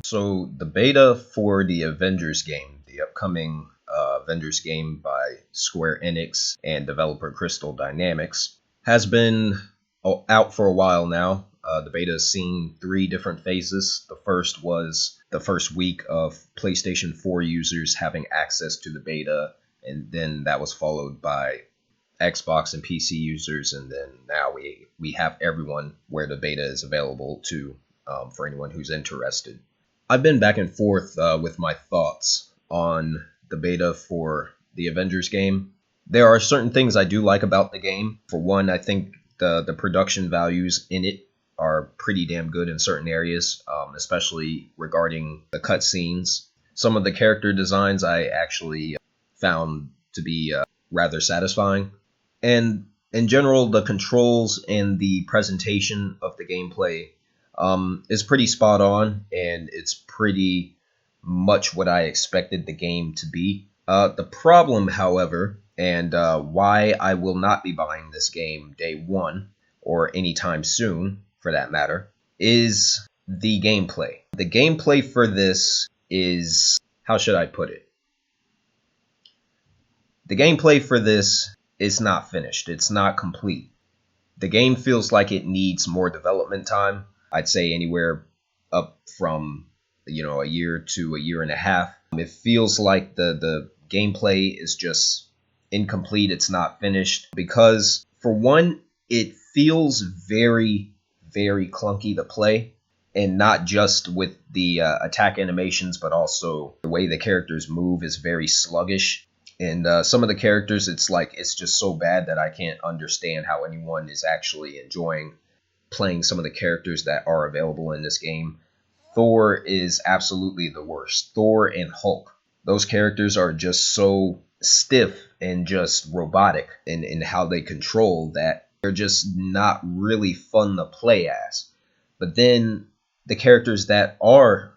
So the beta for the Avengers game, the upcoming Avengers game by Square Enix and developer Crystal Dynamics, has been out for a while now. The beta has seen 3 different phases. The first was the first week of PlayStation 4 users having access to the beta, and then that was followed by Xbox and PC users, and then now we have everyone where the beta is available to for anyone who's interested. I've been back and forth with my thoughts on the beta for the Avengers game. There are certain things I do like about the game. For one, I think the production values in it are pretty damn good in certain areas, especially regarding the cutscenes. Some of the character designs I actually found to be rather satisfying. And in general, the controls and the presentation of the gameplay is pretty spot on, and it's pretty much what I expected the game to be. The problem, however, and why I will not be buying this game day one, or anytime soon for that matter, is the gameplay. The gameplay for this is, how should I put it? The gameplay for this is not finished. It's not complete. The game feels like it needs more development time. I'd say anywhere up from a year to a year and a half. It feels like the gameplay is just incomplete. It's not finished because, for one, it feels very, very clunky to play, and not just with the attack animations, but also the way the characters move is very sluggish. And some of the characters, it's just so bad that I can't understand how anyone is actually enjoying playing some of the characters that are available in this game. Thor is absolutely the worst. Thor and Hulk. Those characters are just so stiff and just robotic in how they control that they're just not really fun to play as. But then the characters that are,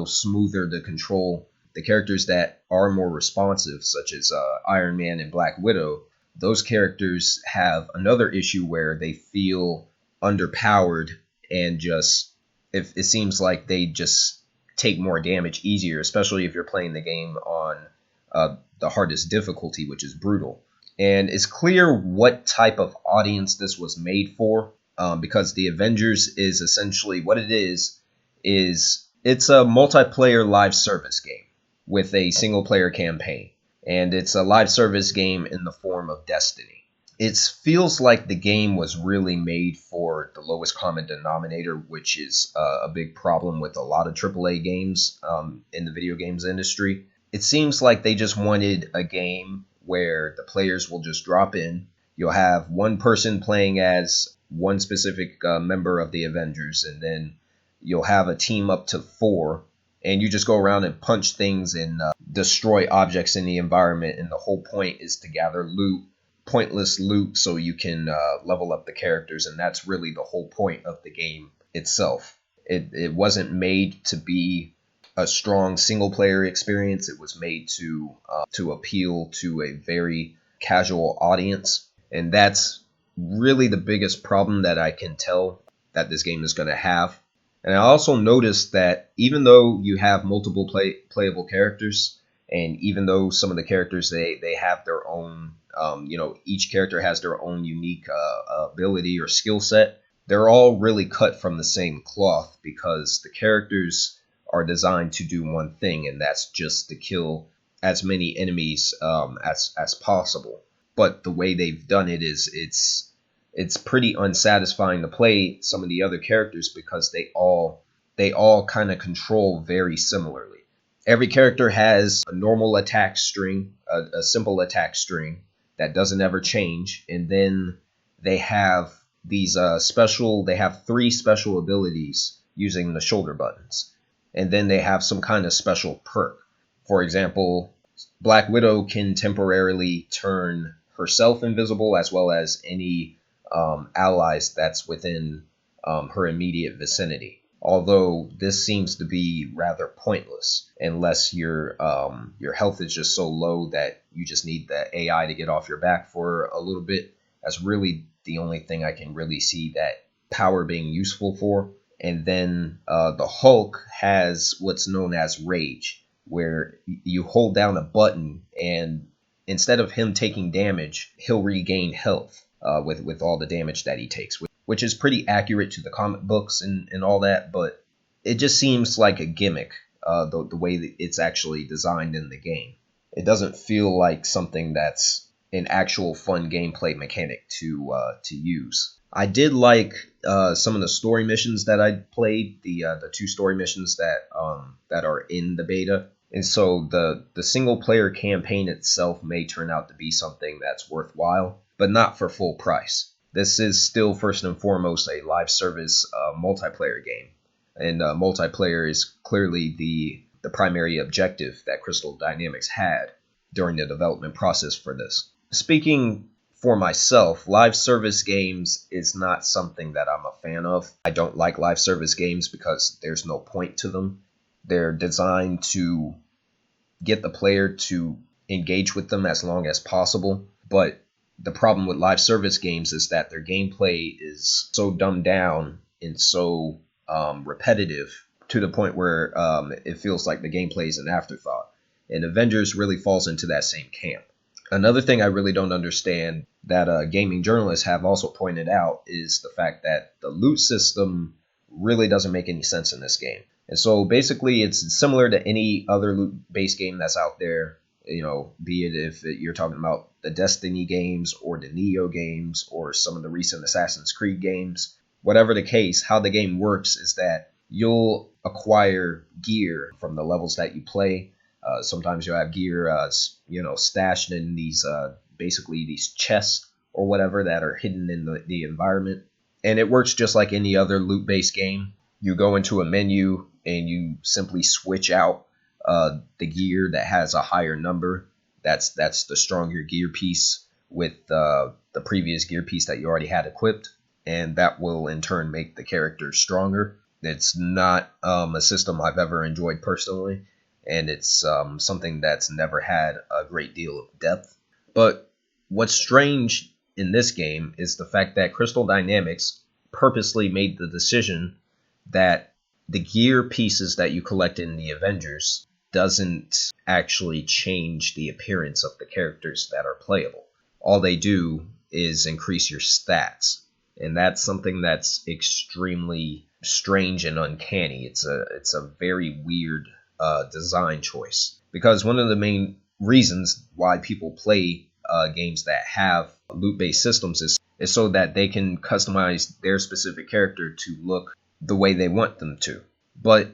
smoother to control, the characters that are more responsive, such as Iron Man and Black Widow, those characters have another issue where they feel underpowered, and just it seems like they just take more damage easier, especially if you're playing the game on the hardest difficulty, which is brutal. And it's clear what type of audience this was made for, because the Avengers is essentially what it is it's a multiplayer live service game with a single player campaign, and it's a live service game in the form of Destiny. It feels like the game was really made for the lowest common denominator, which is a big problem with a lot of AAA games in the video games industry. It seems like they just wanted a game where the players will just drop in. You'll have one person playing as one specific member of the Avengers, and then you'll have a team up to 4, and you just go around and punch things and destroy objects in the environment, and the whole point is to gather loot, pointless loot, so you can level up the characters, and that's really the whole point of the game itself. It wasn't made to be a strong single player experience. It was made to appeal to a very casual audience, and that's really the biggest problem that I can tell that this game is going to have. And I also noticed that even though you have multiple playable characters, and even though some of the characters they have their own each character has their own unique ability or skill set, they're all really cut from the same cloth, because the characters are designed to do one thing, and that's just to kill as many enemies as possible. But the way they've done it is it's pretty unsatisfying to play some of the other characters, because they all kind of control very similarly. Every character has a normal attack string, a simple attack string that doesn't ever change, and then they have these they have 3 special abilities using the shoulder buttons, and then they have some kind of special perk. For example, Black Widow can temporarily turn herself invisible, as well as any allies that's within her immediate vicinity. Although this seems to be rather pointless unless your health is just so low that you just need the AI to get off your back for a little bit. That's really the only thing I can really see that power being useful for. And then the Hulk has what's known as rage, where you hold down a button, and instead of him taking damage, he'll regain health with all the damage that he takes, which is pretty accurate to the comic books and all that. But it just seems like a gimmick, the way that it's actually designed in the game. It doesn't feel like something that's an actual fun gameplay mechanic to use. I did like some of the story missions that I played, the two story missions that are in the beta. And so the single player campaign itself may turn out to be something that's worthwhile, but not for full price. This is still first and foremost a live service multiplayer game, and multiplayer is clearly the primary objective that Crystal Dynamics had during the development process for this. Speaking for myself, live service games is not something that I'm a fan of. I don't like live service games because there's no point to them. They're designed to get the player to engage with them as long as possible. But the problem with live service games is that their gameplay is so dumbed down and so repetitive to the point where it feels like the gameplay is an afterthought. And Avengers really falls into that same camp. Another thing I really don't understand that gaming journalists have also pointed out is the fact that the loot system really doesn't make any sense in this game. And so basically it's similar to any other loot-based game that's out there, you know, be it if you're talking about the Destiny games or the Neo games or some of the recent Assassin's Creed games. Whatever the case, how the game works is that you'll acquire gear from the levels that you play. Sometimes you'll have gear, stashed in these basically these chests or whatever that are hidden in the environment. And it works just like any other loot-based game. You go into a menu and you simply switch out the gear that has a higher number. That's the stronger gear piece with the previous gear piece that you already had equipped, and that will in turn make the character stronger. It's not a system I've ever enjoyed personally, and it's something that's never had a great deal of depth. But what's strange in this game is the fact that Crystal Dynamics purposely made the decision that the gear pieces that you collect in the Avengers doesn't actually change the appearance of the characters that are playable. All they do is increase your stats, and that's something that's extremely strange and uncanny. It's a very weird design choice, because one of the main reasons why people play games that have loot-based systems is so that they can customize their specific character to look the way they want them to. But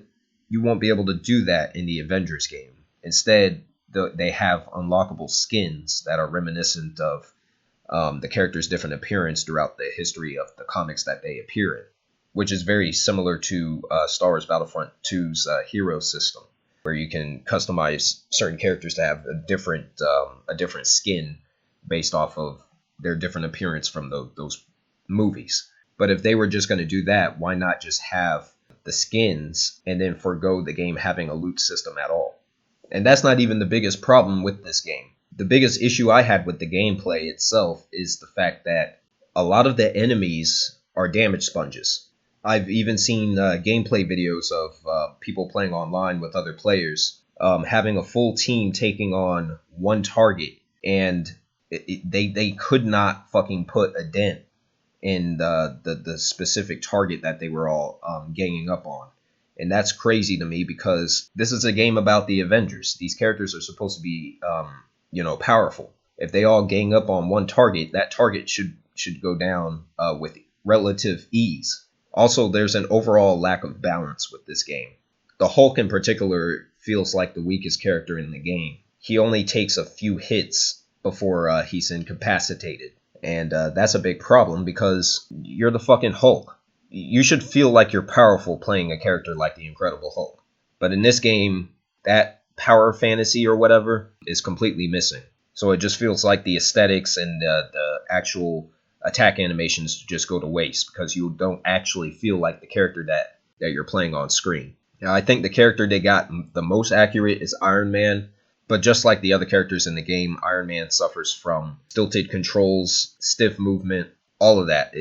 you won't be able to do that in the Avengers game. Instead, they have unlockable skins that are reminiscent of the character's different appearance throughout the history of the comics that they appear in, which is very similar to Star Wars Battlefront 2's hero system, where you can customize certain characters to have a different skin based off of their different appearance from those movies. But if they were just going to do that, why not just have the skins and then forego the game having a loot system at all? And that's not even the biggest problem with this game. The biggest issue I had with the gameplay itself is the fact that a lot of the enemies are damage sponges. I've even seen gameplay videos of people playing online with other players, having a full team taking on one target, and they could not fucking put a dent in the specific target that they were all ganging up on. And that's crazy to me, because this is a game about the Avengers. These characters are supposed to be powerful. If they all gang up on one target, that target should go down with relative ease. Also, there's an overall lack of balance with this game. The Hulk in particular feels like the weakest character in the game. He only takes a few hits before he's incapacitated. And that's a big problem, because you're the fucking Hulk. You should feel like you're powerful playing a character like the Incredible Hulk. But in this game, that power fantasy or whatever is completely missing. So it just feels like the aesthetics and the actual attack animations just go to waste, because you don't actually feel like the character that you're playing on screen. Now, I think the character they got the most accurate is Iron Man. But just like the other characters in the game, Iron Man suffers from stilted controls, stiff movement, all of that.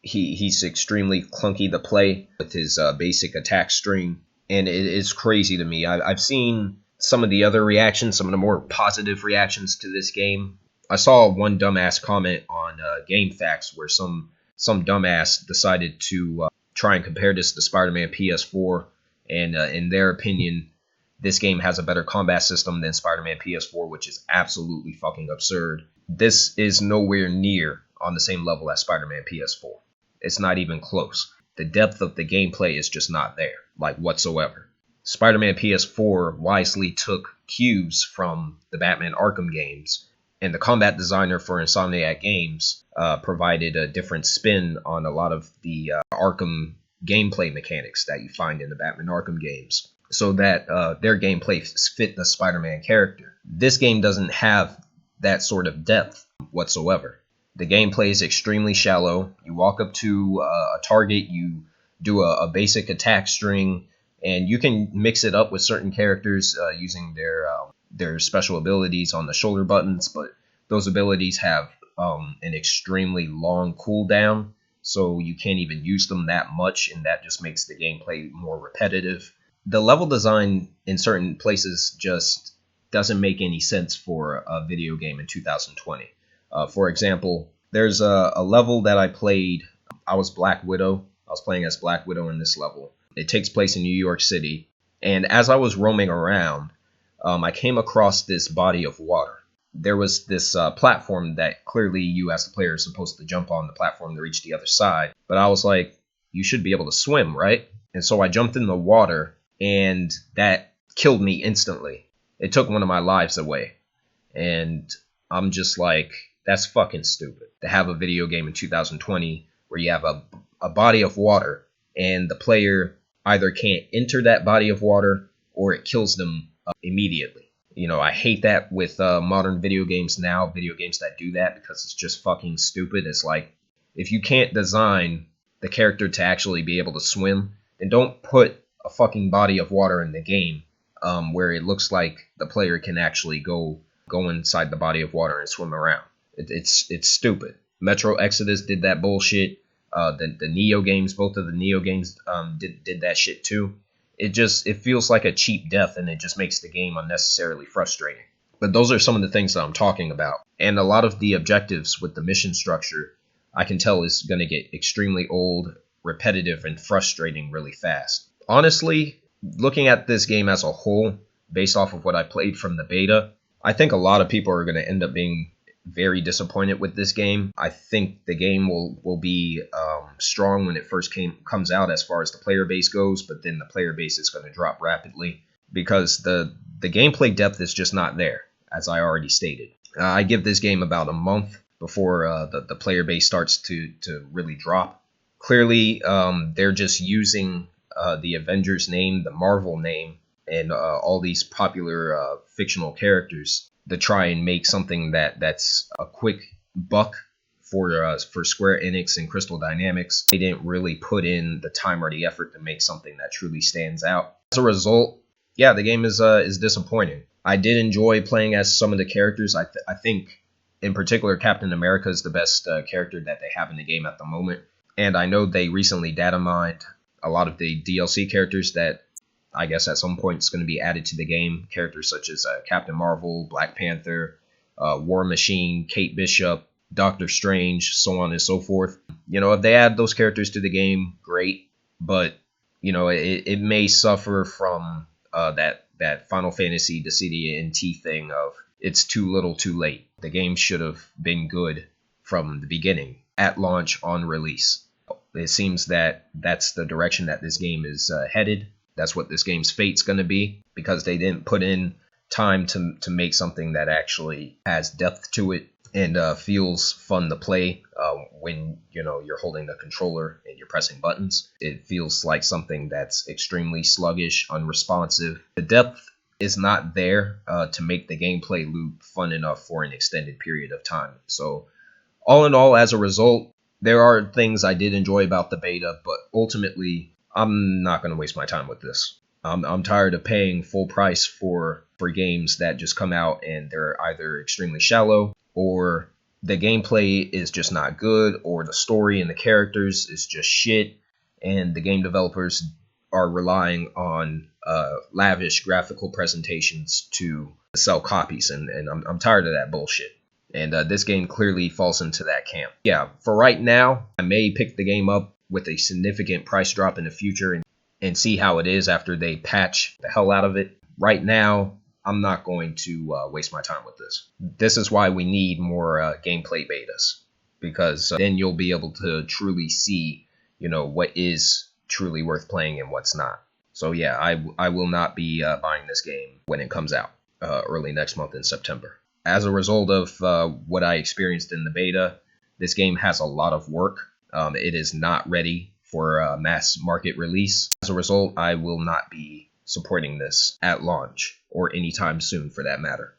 He's extremely clunky to play with his basic attack string, and it is crazy to me. I've seen some of the other reactions, some of the more positive reactions to this game. I saw one dumbass comment on GameFAQs where some dumbass decided to try and compare this to Spider-Man PS4, and in their opinion, this game has a better combat system than Spider-Man PS4, which is absolutely fucking absurd. This is nowhere near on the same level as Spider-Man PS4. It's not even close. The depth of the gameplay is just not there, like whatsoever. Spider-Man PS4 wisely took cues from the Batman Arkham games, and the combat designer for Insomniac Games provided a different spin on a lot of the Arkham gameplay mechanics that you find in the Batman Arkham games, so that their gameplay fit the Spider-Man character. This game doesn't have that sort of depth whatsoever. The gameplay is extremely shallow. You walk up to a target, you do a basic attack string, and you can mix it up with certain characters using their special abilities on the shoulder buttons, but those abilities have an extremely long cooldown, so you can't even use them that much, and that just makes the gameplay more repetitive. The level design in certain places just doesn't make any sense for a video game in 2020. For example, there's a level that I played. I was Black Widow. I was playing as Black Widow in this level. It takes place in New York City. And as I was roaming around, I came across this body of water. There was this platform that clearly you as the player are supposed to jump on the platform to reach the other side. But I was like, you should be able to swim, right? And so I jumped in the water, and that killed me instantly. It took one of my lives away. And I'm just like, that's fucking stupid to have a video game in 2020 where you have a body of water and the player either can't enter that body of water or it kills them immediately. You know, I hate that with modern video games now, video games that do that, because it's just fucking stupid. It's like, if you can't design the character to actually be able to swim, then don't put a fucking body of water in the game where it looks like the player can actually go inside the body of water and swim around. It's stupid. Metro Exodus did that bullshit. The Neo games, both of the Neo games did that shit too. It feels like a cheap death, and it just makes the game unnecessarily frustrating. But those are some of the things that I'm talking about. And a lot of the objectives with the mission structure, I can tell is going to get extremely old, repetitive, and frustrating really fast. Honestly, looking at this game as a whole, based off of what I played from the beta, I think a lot of people are going to end up being very disappointed with this game. I think the game will be strong when it first comes out as far as the player base goes, but then the player base is going to drop rapidly because the gameplay depth is just not there, as I already stated. I give this game about a month before the player base starts to really drop. Clearly, they're just using the Avengers name, the Marvel name, and all these popular fictional characters to try and make something that's a quick buck for Square Enix and Crystal Dynamics. They didn't really put in the time or the effort to make something that truly stands out. As a result, yeah, the game is disappointing. I did enjoy playing as some of the characters. I think, in particular, Captain America is the best character that they have in the game at the moment. And I know they recently data mined a lot of the DLC characters that I guess at some point it's going to be added to the game. Characters such as Captain Marvel, Black Panther, War Machine, Kate Bishop, Doctor Strange, so on and so forth. You know, if they add those characters to the game, great. But, you know, it may suffer from that Final Fantasy the CD&T thing of it's too little too late. The game should have been good from the beginning, at launch, on release. It seems that that's the direction that this game is headed. That's what this game's fate's going to be, because they didn't put in time to make something that actually has depth to it and feels fun to play when, you know, you're holding the controller and you're pressing buttons. It feels like something that's extremely sluggish, unresponsive. The depth is not there to make the gameplay loop fun enough for an extended period of time. So all in all, as a result, there are things I did enjoy about the beta, but ultimately, I'm not going to waste my time with this. I'm tired of paying full price for games that just come out and they're either extremely shallow or the gameplay is just not good, or the story and the characters is just shit, and the game developers are relying on lavish graphical presentations to sell copies, and I'm tired of that bullshit. And this game clearly falls into that camp. Yeah, for right now, I may pick the game up with a significant price drop in the future and see how it is after they patch the hell out of it. Right now, I'm not going to waste my time with this. This is why we need more gameplay betas, because then you'll be able to truly see, what is truly worth playing and what's not. So yeah, I will not be buying this game when it comes out early next month in September. As a result of what I experienced in the beta, this game has a lot of work. It is not ready for mass market release. As a result, I will not be supporting this at launch or anytime soon for that matter.